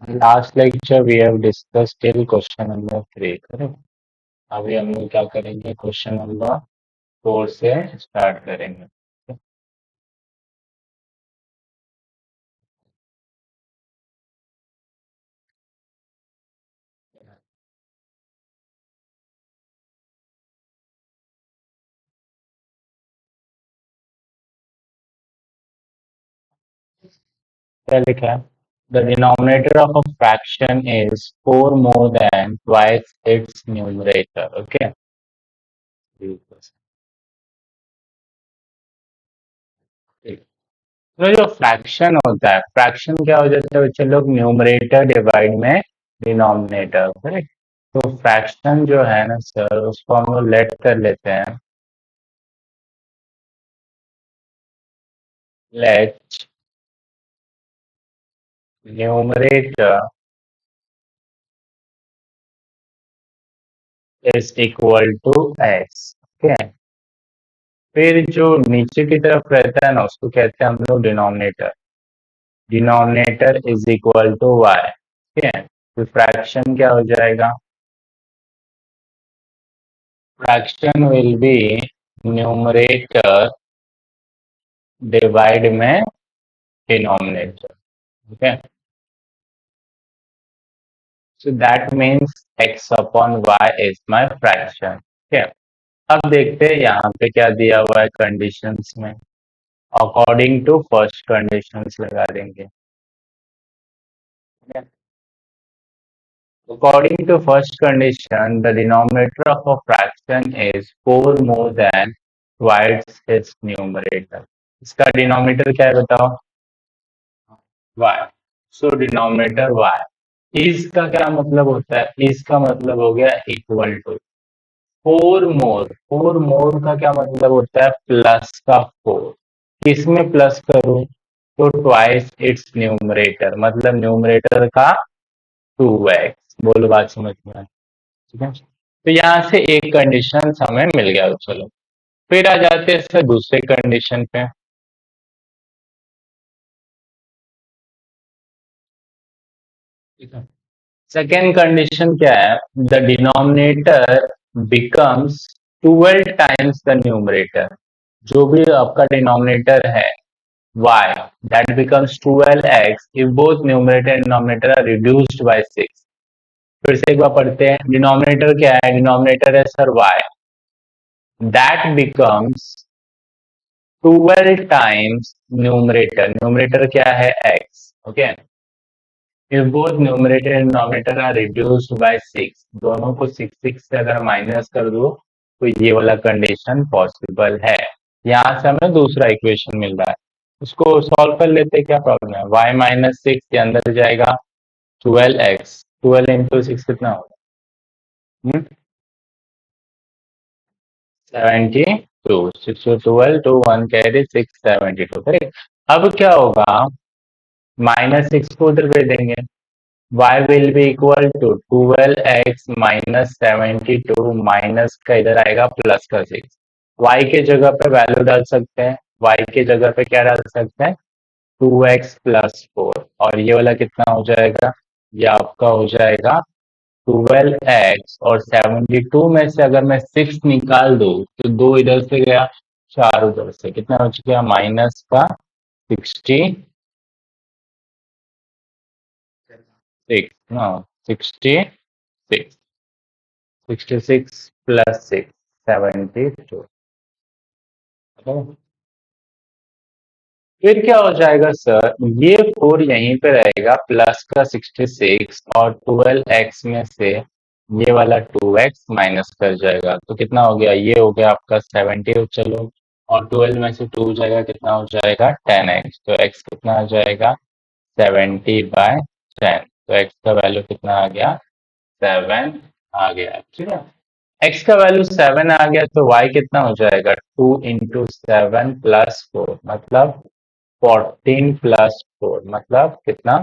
Last lecture we have discuss till question number 3, correct. अभी हम लोग क्या करेंगे, क्वेश्चन नंबर 4 से स्टार्ट करेंगे। क्या लिखा है? The denominator of a fraction is 4 more than twice its numerator. Okay, तो जो फ्रैक्शन होता है, फ्रैक्शन क्या हो जाता है बच्चे लोग, न्यूमरेटर डिवाइड में डिनोमिनेटर, करेक्ट। तो फ्रैक्शन जो है ना सर, उसको हम लोग लेट कर लेते हैं, let numerator is equal to x. Okay, फिर जो नीचे की तरफ रहता है ना, उसको कहते हैं हम लोग denominator. Denominator is equal to y. ठीक है, तो फ्रैक्शन क्या हो जाएगा? Fraction will be numerator divide में denominator. Okay, so that means x upon y is my fraction. ठीक है, अब देखते हैं यहाँ पे क्या दिया हुआ है कंडीशंस में। अकॉर्डिंग टू फर्स्ट कंडीशंस लगा देंगे। According to first condition, the denominator of a fraction is 4 more than twice its numerator. इसका डिनोमिनेटर क्या है बताओ? y. सो डिनोमिनेटर y. इसका क्या मतलब होता है? इसका मतलब हो गया इक्वल टू 4 मोर। 4 मोर का क्या मतलब होता है? प्लस का 4। किसमें प्लस करूं? तो ट्वाइस इट्स न्यूमरेटर, मतलब न्यूमरेटर का 2x। बोलो, बात समझ में आए? ठीक है, तो यहाँ से एक कंडीशन हमें मिल गया। चलो, फिर आ जाते हैं सर दूसरे कंडीशन पे। सेकेंड कंडीशन क्या है? The denominator becomes 12 times the numerator. जो भी आपका डिनोमिनेटर है y, that becomes 12x if both numerator and denominator are reduced by 6। फिर से एक बार पढ़ते हैं, डिनोमिनेटर क्या है? डिनोमिनेटर है sir y, that becomes 12 times numerator. Numerator क्या है? x। Okay, if both numerator and denominator are reduced by 6, दोनों को 6 से अगर माइनस कर दो तो ये वाला कंडीशन पॉसिबल है। यहाँ से हमें दूसरा इक्वेशन मिल रहा है, उसको सॉल्व कर लेते हैं। क्या प्रॉब्लम है? y माइनस सिक्स के अंदर जाएगा 12x, 12 into 6 कितना होगा? 72। 6 to 12 to 1 कैरी 672, करेक्ट। अब क्या होगा? -6 को उधर भेज देंगे, y will be equal to 12x minus 72 minus का इधर आएगा प्लस का 6। y के जगह पे वैल्यू डाल सकते हैं, y के जगह पे क्या डाल सकते हैं? 2x plus 4। और ये वाला कितना हो जाएगा? ये आपका हो जाएगा 12x, और 72 में से अगर मैं 6 निकाल दूं तो 2 इधर से गया, 4 उधर से, कितना बच गया? माइनस का 66। हाँ, 66। 66 प्लस 6, 72। फिर क्या हो जाएगा सर? ये 4 यहीं पे रहेगा, प्लस का 66, और 12x में से ये वाला 2x माइनस कर जाएगा, तो कितना हो गया? ये हो गया आपका 70। चलो, और 12 में से 2 जाएगा, कितना हो जाएगा? 10x। तो x कितना आ जाएगा? 70/10। तो x का वैल्यू कितना आ गया? 7 आ गया। ठीक है, x का वैल्यू 7 आ गया, तो y कितना हो जाएगा? 2 into 7 प्लस 4, मतलब 14 प्लस 4, मतलब कितना?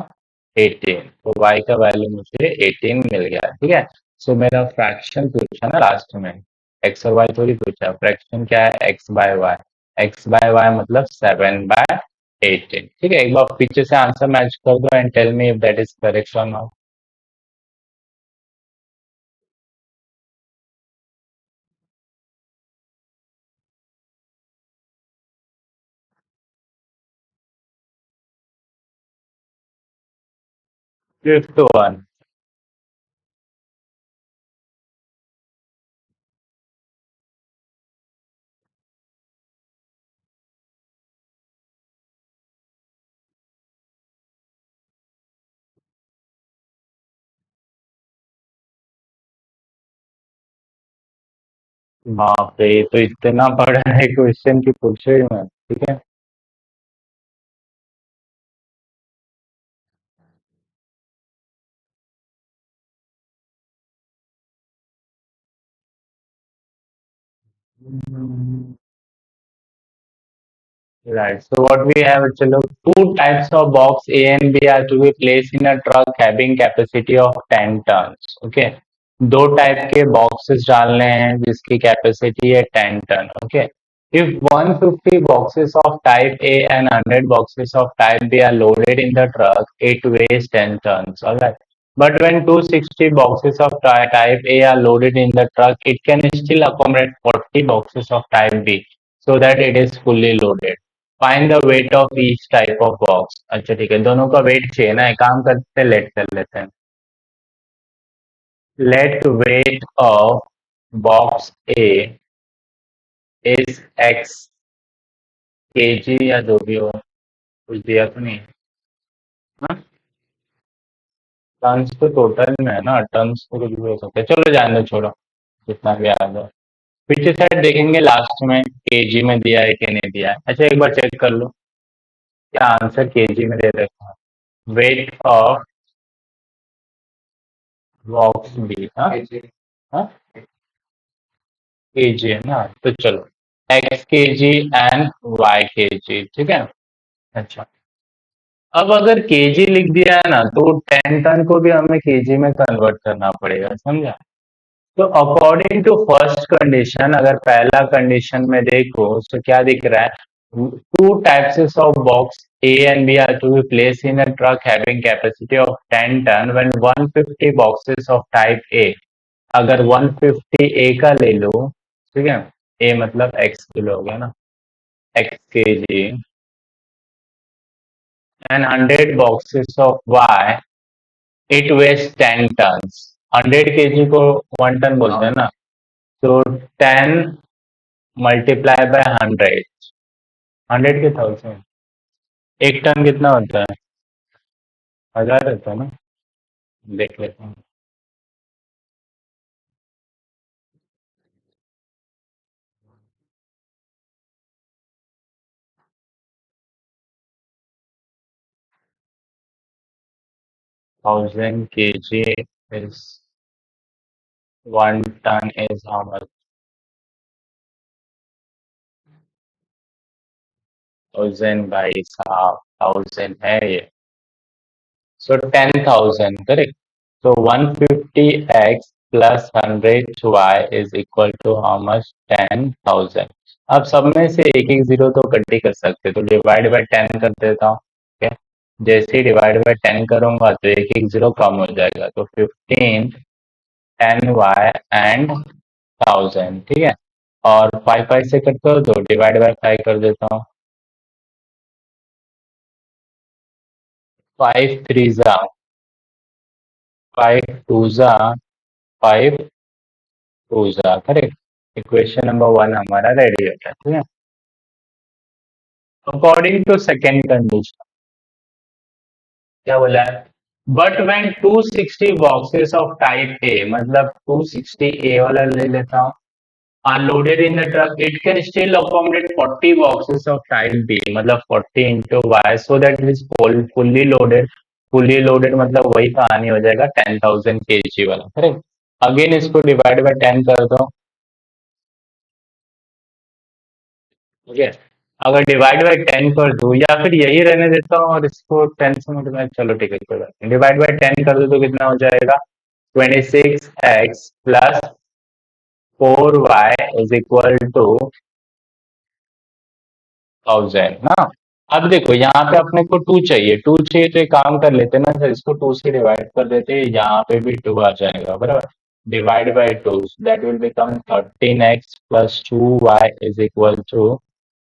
18। तो y का वैल्यू मुझे 18 मिल गया। ठीक है, सो मेरा फ्रैक्शन पूछा ना लास्ट में, x और y थोड़ी पूछा। फ्रैक्शन क्या है? x by y. x by y मतलब 7/18। 18। ठीक है, एक बार पीछे से आंसर मैच कर दो and tell me if that is correct और नॉट। Fifth one. बाप रे, ये तो इतना बड़ा है क्वेश्चन की पूछे ही मत। ठीक है। Right. So what we have, chalo, two types of box A and B are to be placed in a truck having capacity of 10 tons. Okay. दो टाइप के बॉक्सेस डालने हैं जिसकी कैपेसिटी है 10 ton. Okay. If 150 boxes of type A and 100 boxes of type B are loaded in the truck, it weighs 10 tons. Alright. But when 260 boxes of type A are loaded in the truck, it can still accommodate 40 boxes of type B so that it is fully loaded. Find the weight of each type of box. अच्छा ठीक है, दोनों का wait चाहिए ना, एक काम करते हैं, लेट कर लेते हैं. Let weight of box A is x KG या जो भी हो. कुछ दिया तो नहीं. हाँ, टन्स तो टोटल में है ना, टन्स तो कुछ भी हो सकता है. चलो जान दो, छोड़ो, जितना भी याद हो. पीछे साइड देखेंगे लास्ट में केजी में दिया है कि नहीं दिया है. अच्छा एक बार चेक कर लो क्या आंसर केजी में दे रखा है. Weight of box B. हाँ हाँ, केजी है ना, तो चलो x K G and Y के जी. ठीक है. अच्छा, अब अगर केजी लिख दिया है ना तो 10 टन को भी हमें केजी में कन्वर्ट करना पड़ेगा, समझा. तो अकॉर्डिंग टू फर्स्ट कंडीशन, अगर पहला कंडीशन में देखो तो क्या दिख रहा है, two types of box A and B are to be place in a truck having capacity of 10 ton when 150 boxes of type A. अगर 150 ए का ले लो, ठीक है, ए मतलब एक्स किलो हो गया ना, x K G, and 100 boxes of y, it weighs 10 tons. 100 K जी को 1 टन बोलते हैं ना, तो 10 मल्टीप्लाई बाय 100. 100 के 1000, 1 टन कितना होता है, 1000 होता है ना. देख लेते हैं. 1000 K G is 1 ton is how much. 1000 भाई साहब, 1000 है ये. So 10,000, correct? So 150x plus 100y is equal to how much? 10,000. अब सब में से एक एक जीरो तो कट ही कर सकते, तो डिवाइड बाय 10 कर देता हूँ. ठीक है. जैसे ही डिवाइड बाय 10 करूंगा तो एक एक जीरो कम हो जाएगा, तो 15, 10y एंड 1000. ठीक है. और 5 5 से कट करो तो डिवाइड बाय 5 कर देता हूँ. 5 3 जा 5 2 जा 5 2 जा, करेक्ट. इक्वेशन नंबर 1 हमारा रेडी होता है. ठीक है. अकॉर्डिंग टू सेकेंड कंडीशन क्या बोला है, but when 260 boxes of type A, मतलब 260 ए वाला ले लेता हूँ, are loaded in the truck, it can still accommodate 40 boxes of type B, मतलब 40 into y, so that it is fully loaded. Fully loaded मतलब वही कहानी हो जाएगा 10,000 के जी वाला, करेक्ट. अगेन इसको डिवाइड बाय 10 कर दो. ठीक है. अगर डिवाइड बाय 10 कर दूं या फिर यही रहने देता हूँ और इसको 10 से मल्टीप्लाई, चलो ठीक है, कोई बात नहीं. डिवाइड बाय 10 कर दो तो कितना हो जाएगा, 26x plus 4y is equal to 1000 ना. अब देखो यहाँ पे अपने को टू चाहिए, टू चाहिए तो एक काम कर लेते हैं ना सर, इसको टू से डिवाइड कर देते हैं, यहाँ पे भी टू आ जाएगा बराबर। Divide by two, that will become 13x plus 2y is equal to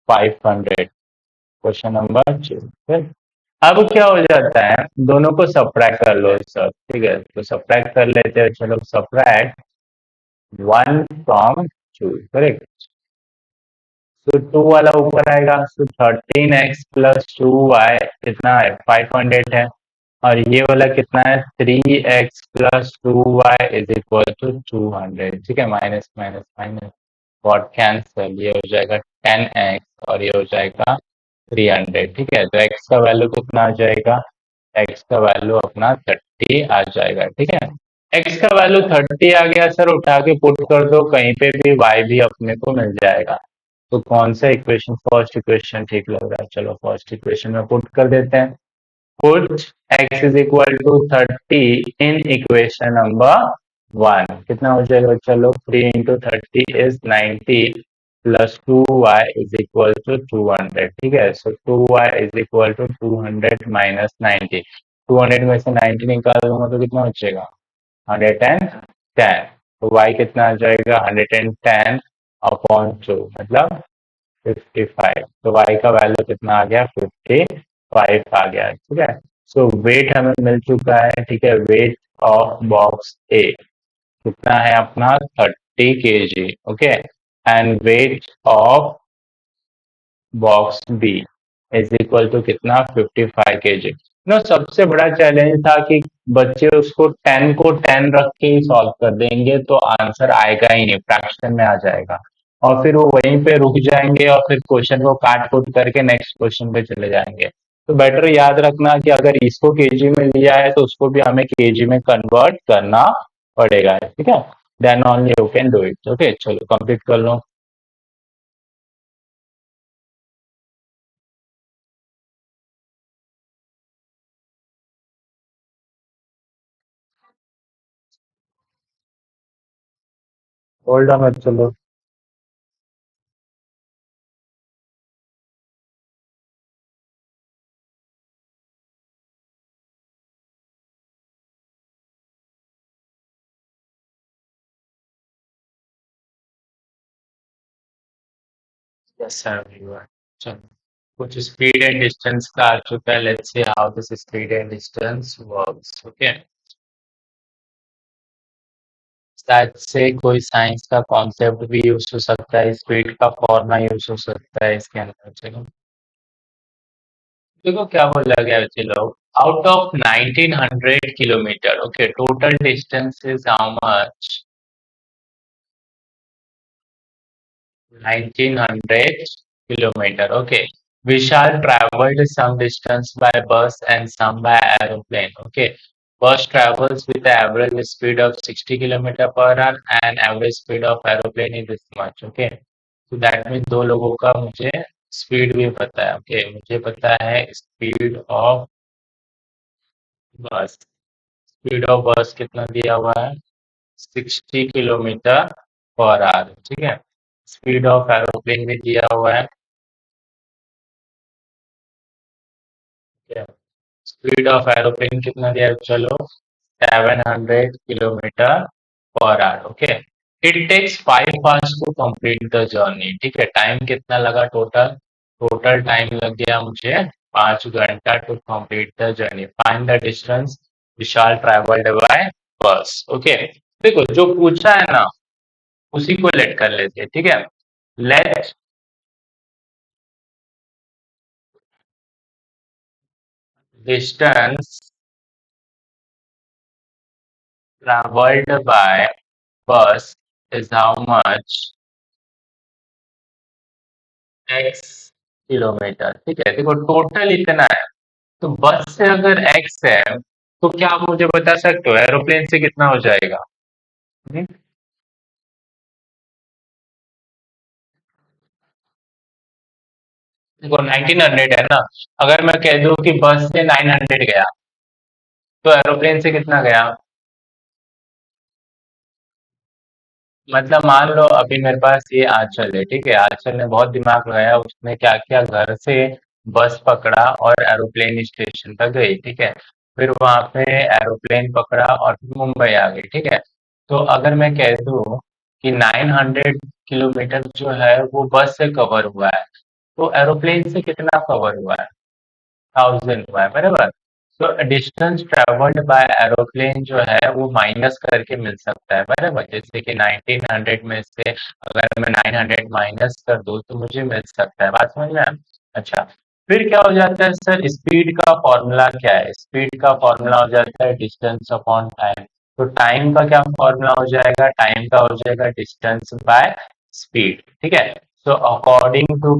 500। Question number 2। अब क्या हो जाता है, दोनों को सब्ट्रैक्ट कर लो सब, ठीक है, तो सब्ट्रैक्ट कर लेते हैं, चलो सब्ट्रैक्ट 1 from 2, करेक्ट। तो टू वाला ऊपर आएगा, तो 13x प्लस 2y कितना है, 500 है। और ये वाला कितना है, 3x plus 2y is equal to 200, ठीक है, minus minus minus what cancel, ये हो जाएगा 10x और ये हो जाएगा 300, ठीक है। तो x का वैल्यू कितना आ जाएगा, x का वैल्यू अपना 30 आ जाएगा, ठीक है। x का वैल्यू 30 आ गया सर, उठा के पुट कर दो कहीं पे भी, y भी अपने को मिल जाएगा। तो कौन सा इक्वेशन, फर्स्ट इक्वेशन ठीक लग रहा है, चलो फर्स्ट इक्वेशन में पुट कर देते हैं। Put x is equal to 30 in equation number 1, कितना हो जाएगा, चलो 3 into 30 is 90 plus 2y is equal to 200, ठीक है। So 2y is equal to 200 minus 90, 200 में से 90 निकाल दूंगा तो कितना बचेगा, 110। तो y कितना आ जाएगा, 110 अपॉन 2 मतलब 55। तो y का वैल्यू कितना आ गया, 55 आ गया, ठीक है। सो वेट हमें मिल चुका है, ठीक है, वेट ऑफ बॉक्स ए कितना है अपना 30 kg, okay. And weight of box B is equal to कितना, 55 kg। नो सबसे बड़ा चैलेंज था कि बच्चे उसको 10 को 10 रख के ही सॉल्व कर देंगे तो आंसर आएगा ही नहीं, फ्रैक्शन में आ जाएगा, और फिर वो वहीं पे रुक जाएंगे और फिर क्वेश्चन को काट कुट करके नेक्स्ट क्वेश्चन पे चले जाएंगे। तो बेटर याद रखना कि अगर इसको केजी में लिया है तो उसको भी हमें केजी में कन्वर्ट करना पड़ेगा, ठीक है। Then only you can do it, okay. चलो कंप्लीट कर लो। होल्ड ऑन मत चलो। Yes, sir, you are. चलो कुछ स्पीड एंड डिस्टेंस का आ चुका है, let's see how this speed and distance works, okay. शायद से कोई साइंस का कॉन्सेप्ट भी यूज हो सकता है, स्पीड का फॉर्मूला यूज हो सकता है इसके अंदर, चलो देखो क्या बोला गया है, चलो out of 1900 kilometre, okay, total distance is how much, 1900 kilometer. Okay. Vishal traveled some distance by bus and some by aeroplane. Okay. Bus travels with the average speed of 60 km per hour and average speed of aeroplane is this much. Okay. So that means दो लोगों का मुझे speed भी पता है, okay. मुझे पता है स्पीड ऑफ बस, स्पीड ऑफ बस कितना दिया हुआ है, 60 km पर आवर, ठीक है। स्पीड ऑफ एरोप्लेन भी दिया हुआ है, स्पीड ऑफ एरोप्लेन कितना दिया है, चलो 700 kilometre per hour, okay. It takes 5 hours to complete the journey, ठीक है। टाइम कितना लगा टोटल, टोटल टाइम लग गया मुझे 5 घंटा to complete the journey. Find the distance Vishal travelled by bus, okay. देखो जो पूछा है ना उसी को लेट कर लेते हैं, ठीक है। Let distance traveled by bus is how much, x kilometre, ठीक है। देखो टोटल इतना है, तो बस से अगर x है तो क्या आप मुझे बता सकते हो एरोप्लेन से कितना हो जाएगा। हम्म? देखो 1900 है ना, अगर मैं कह दूं कि बस से 900 गया तो एरोप्लेन से कितना गया, मतलब मान लो अभी मेरे पास ये आंचल है, ठीक है, आंचल ने बहुत दिमाग लगाया, उसने क्या किया, घर से बस पकड़ा और एरोप्लेन स्टेशन तक गई, ठीक है। फिर वहां पे एरोप्लेन पकड़ा और फिर मुंबई आ गई, ठीक है। तो अगर मैं कह दूं कि 900 किलोमीटर जो है वो बस से कवर हुआ है, तो एरोप्लेन से कितना कवर हुआ है? 1000 हुआ है, बराबर। तो डिस्टेंस ट्रेवल्ड बाय एरोप्लेन जो है वो माइनस करके मिल सकता है, बराबर। जैसे कि 1900 में से अगर मैं 900 माइनस कर दूं तो मुझे मिल सकता है, बात समझ में आया? अच्छा, फिर क्या हो जाता है सर, स्पीड का फॉर्मूला क्या है? स्पीड का फॉर्मूला हो जाता है डिस्टेंस अपॉन टाइम। तो टाइम का क्या फॉर्मूला हो जाएगा? टाइम का हो जाएगा डिस्टेंस बाय स्पीड, ठीक है। तो अकॉर्डिंग टू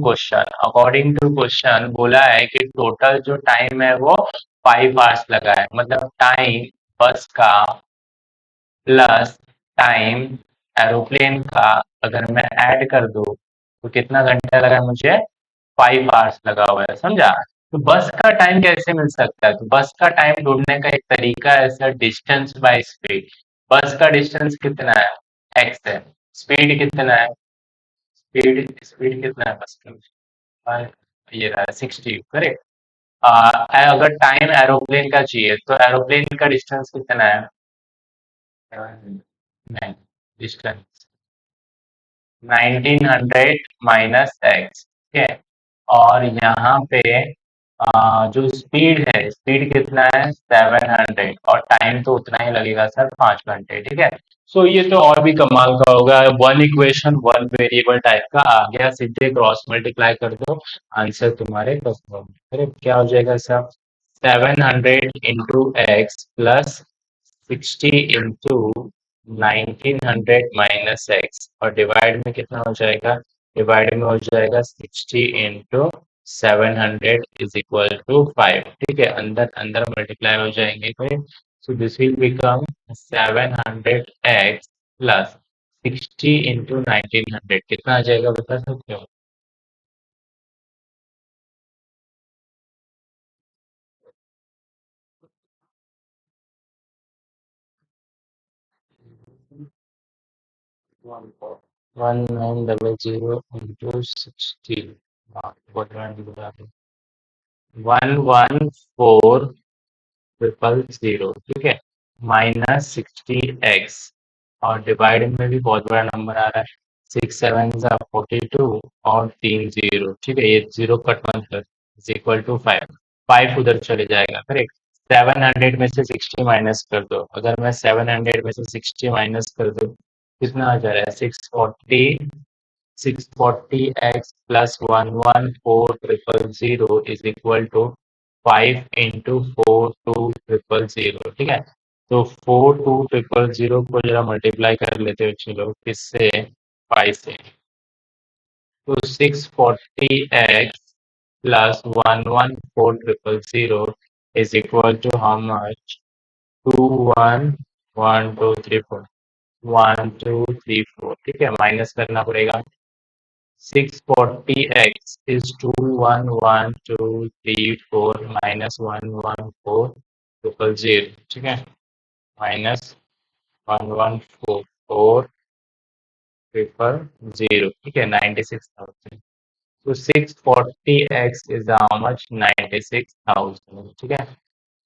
क्वेश्चन बोला है कि टोटल जो टाइम है वो 5 आवर्स लगा है, मतलब टाइम बस का प्लस टाइम एरोप्लेन का अगर मैं ऐड कर दूं तो कितना घंटा लगा मुझे? 5 आवर्स लगा हुआ है, समझा? तो बस का टाइम कैसे मिल सकता है? तो बस का टाइम ढूंढने का एक तरीका है सर, डिस्टेंस बाय स्पीड। बस का डिस्टेंस कितना है? एक्स है। स्पीड कितना है? स्पीड स्पीड कितना है बस का? ये रहा 60, करेक्ट। अगर टाइम एरोप्लेन का चाहिए तो एरोप्लेन का डिस्टेंस कितना है? नहीं, डिस्टेंस 1900 माइनस एक्स, ठीक है। और यहाँ पे जो स्पीड है, स्पीड कितना है? 700, और टाइम तो उतना ही लगेगा सर, 5 घंटे, ठीक है। सो ये तो और भी कमाल का होगा, one equation one variable type का आ गया, सीधे क्रॉस मल्टीप्लाई कर दो, आंसर तुम्हारे पास होगा। अरे क्या हो जाएगा sir? 700 into x plus 60 into 1900 minus x, और डिवाइड में कितना हो जाएगा? डिवाइड में हो जाएगा 60 इंटू 700 इज इक्वल टू 5, ठीक है। अंदर अंदर मल्टीप्लाई हो जाएंगे, so this will become 700 x plus 60 into 1900, कितना आ जाएगा बता सकते हो? 1900 इंटू 60, हाँ, 114000, ठीक है, माइनस 60 एक्स, और डिवाइड में भी बहुत बड़ा नंबर आ रहा है, 6 7 42 और 3 0, ठीक है। ये जीरो कट वन कर इज इक्वल टू 5, 5 उधर चले जाएगा, करेक्ट। 700 में से 60 माइनस कर दो, अगर मैं 700 में से 60 माइनस कर दूं कितना आ जा रहा है? 640 x plus 114000 is equal to 5 into 4 2 0 ठीक है। तो 4 2 0 को जरा मल्टीप्लाई कर लेते हो, चलो किससे? 5 से। तो 640 x plus 114000 is equal to how much? 2 1 1 2 3 4, 1 2 3 4, ठीक है, माइनस करना पड़ेगा। 640 एक्स is 2 1 1 2 3 4 माइनस 114000, ठीक है, माइनस 114000, ठीक है, 96,000। तो 640 एक्स इज हाउ मच? 96,000, ठीक है।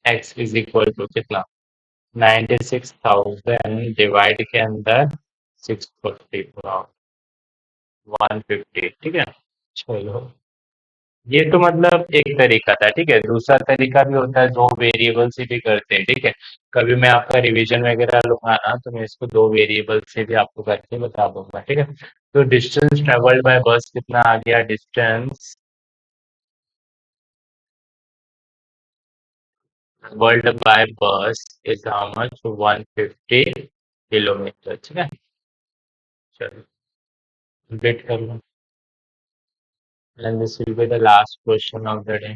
एक्स इज इक्वल टू कितना? 96,000 डिवाइड के अंदर 640 150, ठीक है। चलो, ये तो मतलब एक तरीका था, ठीक है। दूसरा तरीका भी होता है, दो वेरिएबल से भी करते हैं, ठीक है। कभी मैं आपका रिवीजन वगैरह लूंगा ना तो मैं इसको दो वेरिएबल से भी आपको करके बता दूंगा, ठीक है। तो डिस्टेंस ट्रेवल्ड बाय बस कितना आ गया? Distance travelled by bus is how much? 150 kilometre, ठीक है। चलो, वेट कर लो, and this will be the last question of the day.